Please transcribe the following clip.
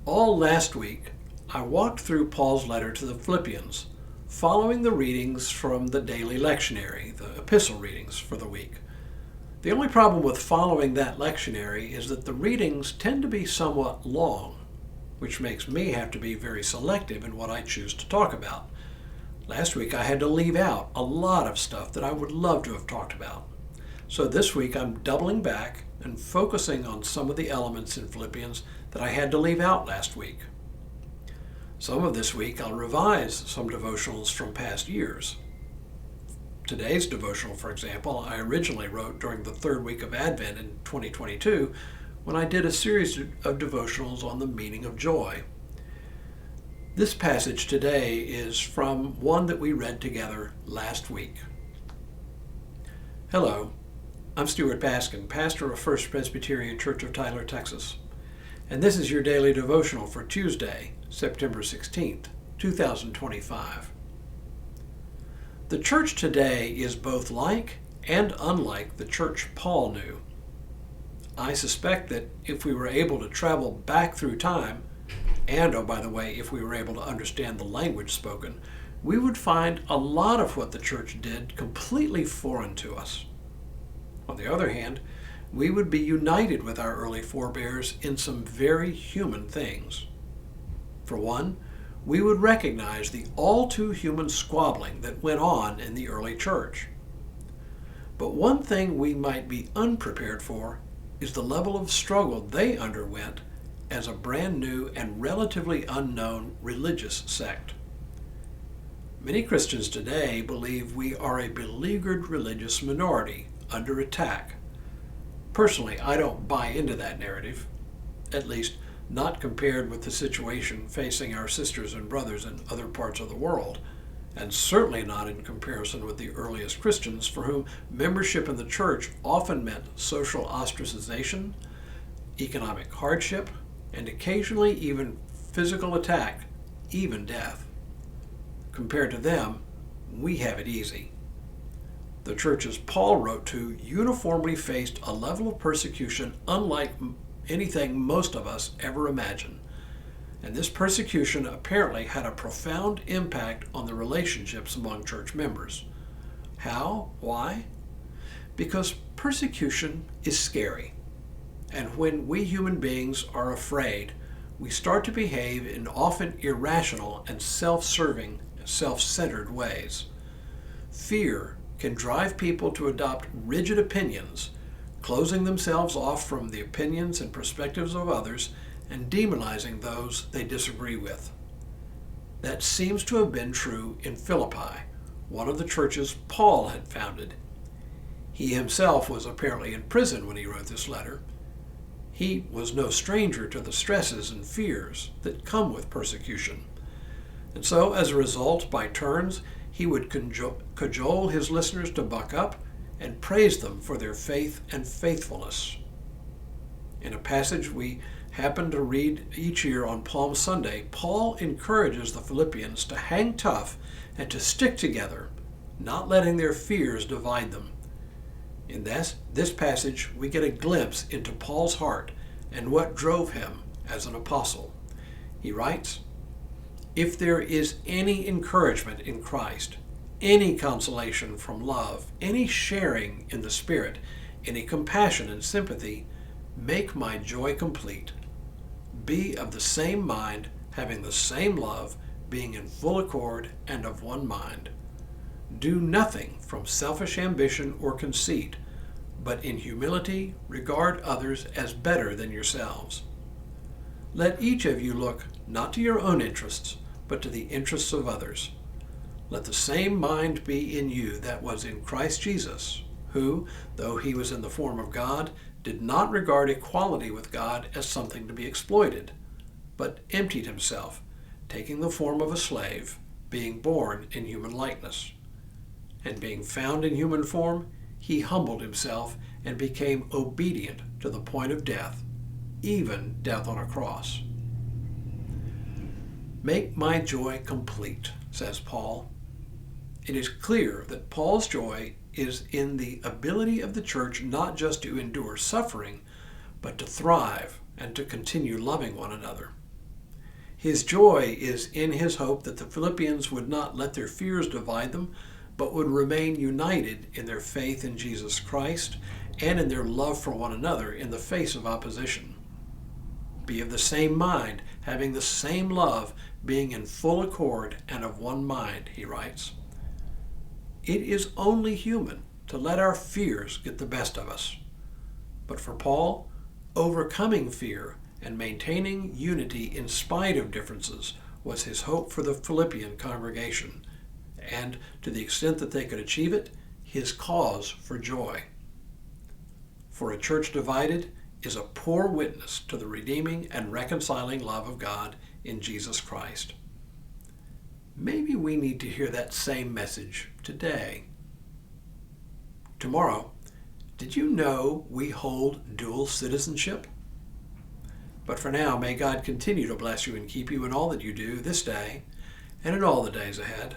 All last week, I walked through Paul's letter to the Philippians, following the readings from the daily lectionary, the epistle readings for the week. The only problem with following that lectionary is that the readings tend to be somewhat long, which makes me have to be very selective in what I choose to talk about. Last week I had to leave out a lot of stuff that I would love to have talked about. So this week I'm doubling back and focusing on some of the elements in Philippians that I had to leave out last week. Some of this week I'll revise some devotionals from past years. Today's devotional, for example, I originally wrote during the third week of Advent in 2022 when I did a series of devotionals on the meaning of joy. This passage today is from one that we read together last week. Hello, I'm Stuart Baskin, pastor of First Presbyterian Church of Tyler, Texas, and this is your daily devotional for Tuesday, September 16th, 2025. The church today is both like and unlike the church Paul knew. I suspect that if we were able to travel back through time, and, oh, by the way, if we were able to understand the language spoken, we would find a lot of what the church did completely foreign to us. On the other hand, we would be united with our early forebears in some very human things. For one, we would recognize the all-too-human squabbling that went on in the early church. But one thing we might be unprepared for is the level of struggle they underwent as a brand new and relatively unknown religious sect. Many Christians today believe we are a beleaguered religious minority under attack. Personally, I don't buy into that narrative, at least not compared with the situation facing our sisters and brothers in other parts of the world, and certainly not in comparison with the earliest Christians for whom membership in the church often meant social ostracization, economic hardship, and occasionally even physical attack, even death. Compared to them, we have it easy. The churches Paul wrote to uniformly faced a level of persecution unlike anything most of us ever imagined. And this persecution apparently had a profound impact on the relationships among church members. How? Why? Because persecution is scary. And when we human beings are afraid, we start to behave in often irrational and self-serving, self-centered ways. Fear can drive people to adopt rigid opinions, closing themselves off from the opinions and perspectives of others and demonizing those they disagree with. That seems to have been true in Philippi, one of the churches Paul had founded. He himself was apparently in prison when he wrote this letter. He was no stranger to the stresses and fears that come with persecution. And so, as a result, by turns, he would cajole his listeners to buck up and praise them for their faith and faithfulness. In a passage we happen to read each year on Palm Sunday, Paul encourages the Philippians to hang tough and to stick together, not letting their fears divide them. In this passage, we get a glimpse into Paul's heart and what drove him as an apostle. He writes, "If there is any encouragement in Christ, any consolation from love, any sharing in the Spirit, any compassion and sympathy, make my joy complete. Be of the same mind, having the same love, being in full accord and of one mind. Do nothing from selfish ambition or conceit, but in humility regard others as better than yourselves. Let each of you look not to your own interests, but to the interests of others. Let the same mind be in you that was in Christ Jesus, who, though he was in the form of God, did not regard equality with God as something to be exploited, but emptied himself, taking the form of a slave, being born in human likeness. And being found in human form, he humbled himself and became obedient to the point of death, even death on a cross." Make my joy complete, says Paul. It is clear that Paul's joy is in the ability of the church not just to endure suffering, but to thrive and to continue loving one another. His joy is in his hope that the Philippians would not let their fears divide them, but would remain united in their faith in Jesus Christ and in their love for one another in the face of opposition. Be of the same mind, having the same love, being in full accord and of one mind, he writes. It is only human to let our fears get the best of us. But for Paul, overcoming fear and maintaining unity in spite of differences was his hope for the Philippian congregation, and to the extent that they could achieve it, his cause for joy. For a church divided is a poor witness to the redeeming and reconciling love of God in Jesus Christ. Maybe we need to hear that same message today. Tomorrow, did you know we hold dual citizenship? But for now, may God continue to bless you and keep you in all that you do this day and in all the days ahead.